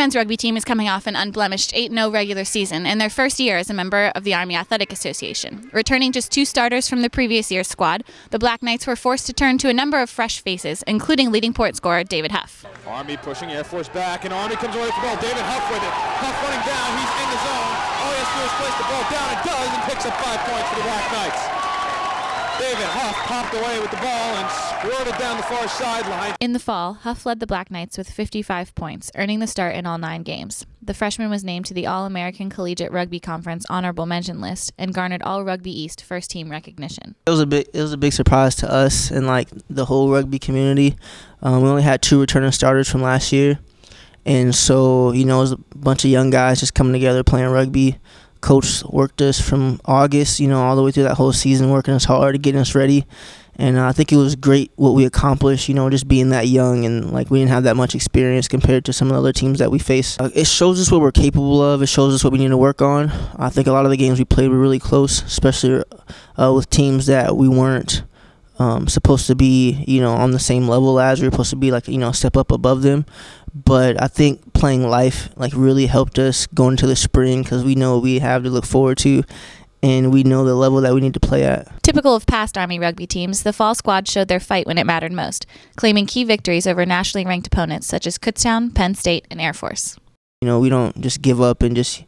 men's rugby team is coming off an unblemished 8-0 regular season in their first year as a member of the Army Athletic Association. Returning just 2 starters from the previous year's squad, the Black Knights were forced to turn to a number of fresh faces, including leading point scorer David Huff. Army pushing Air Force back, and Army comes away with the ball. David Huff with it. Huff running down. He's in the zone. All he has to do is place the ball down. It does, and picks up 5 points for the Black Knights. David Huff popped away with the ball and squirted down the far sideline. In the fall, Huff led the Black Knights with 55 points, earning the start in all 9 games. The freshman was named to the All-American Collegiate Rugby Conference honorable mention list and garnered All Rugby East first-team recognition. It was a big surprise to us and like the whole rugby community. We only had 2 returning starters from last year, and so it was a bunch of young guys just coming together playing rugby. Coach worked us from August, all the way through that whole season, working us hard, getting us ready. And I think it was great what we accomplished, just being that young, and like we didn't have that much experience compared to some of the other teams that we face. It shows us what we're capable of. It shows us what we need to work on. I think a lot of the games we played were really close, especially with teams that we weren't supposed to be, on the same level as. We were supposed to be like, a step up above them. But I think playing life really helped us go into the spring, because we know what we have to look forward to, and we know the level that we need to play at. Typical of past Army rugby teams, the fall squad showed their fight when it mattered most, claiming key victories over nationally ranked opponents such as Kutztown, Penn State, and Air Force. We don't just give up and just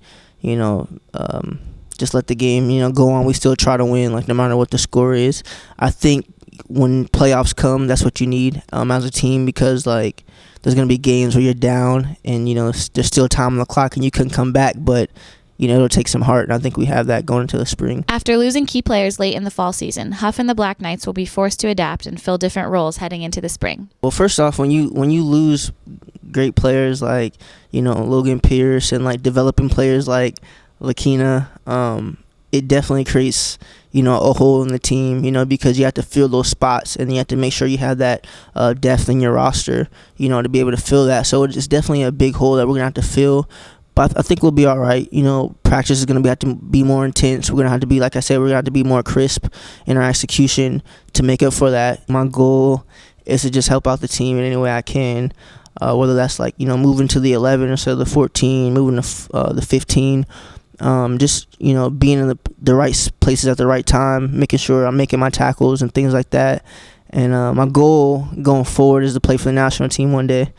let the game, go on. We still try to win, no matter what the score is. I think when playoffs come, that's what you need as a team, because there's going to be games where you're down and, there's still time on the clock and you can come back, but, it'll take some heart, and I think we have that going into the spring. After losing key players late in the fall season, Huff and the Black Knights will be forced to adapt and fill different roles heading into the spring. Well, first off, when you lose great players like, Logan Pierce and, developing players like Lakina, it definitely creates, a hole in the team, because you have to fill those spots, and you have to make sure you have that depth in your roster, to be able to fill that. So it's definitely a big hole that we're going to have to fill. But I think we'll be all right. Practice is going to have to be more intense. We're going to have to be, like I said, we're going to have to be more crisp in our execution to make up for that. My goal is to just help out the team in any way I can, whether that's moving to the 11 instead of the 14, moving to the 15. Just being in the right places at the right time, making sure I'm making my tackles and things like that. And my goal going forward is to play for the national team one day.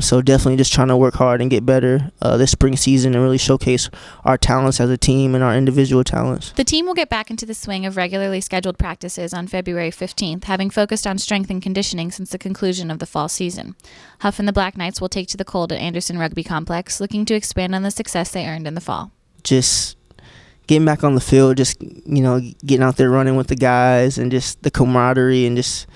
So definitely just trying to work hard and get better this spring season and really showcase our talents as a team and our individual talents. The team will get back into the swing of regularly scheduled practices on February 15th, having focused on strength and conditioning since the conclusion of the fall season. Huff and the Black Knights will take to the cold at Anderson Rugby Complex, looking to expand on the success they earned in the fall. Just getting back on the field, just getting out there running with the guys, and just the camaraderie, and just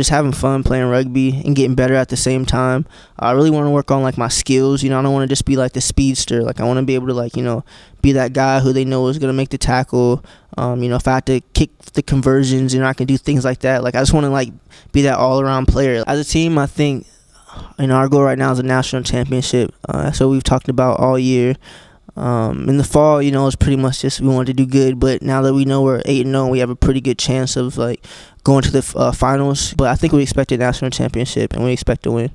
having fun playing rugby and getting better at the same time. I really want to work on my skills. I don't want to just be the speedster. I want to be able to be that guy who they know is going to make the tackle. If I have to kick the conversions, I can do things like that. I just want to be that all around player. As a team, I think our goal right now is a national championship. That's what we've talked about all year. In the fall, it's pretty much just we wanted to do good, but now that we know we're 8-0, we have a pretty good chance of going to the finals. But I think we expect a national championship, and we expect to win.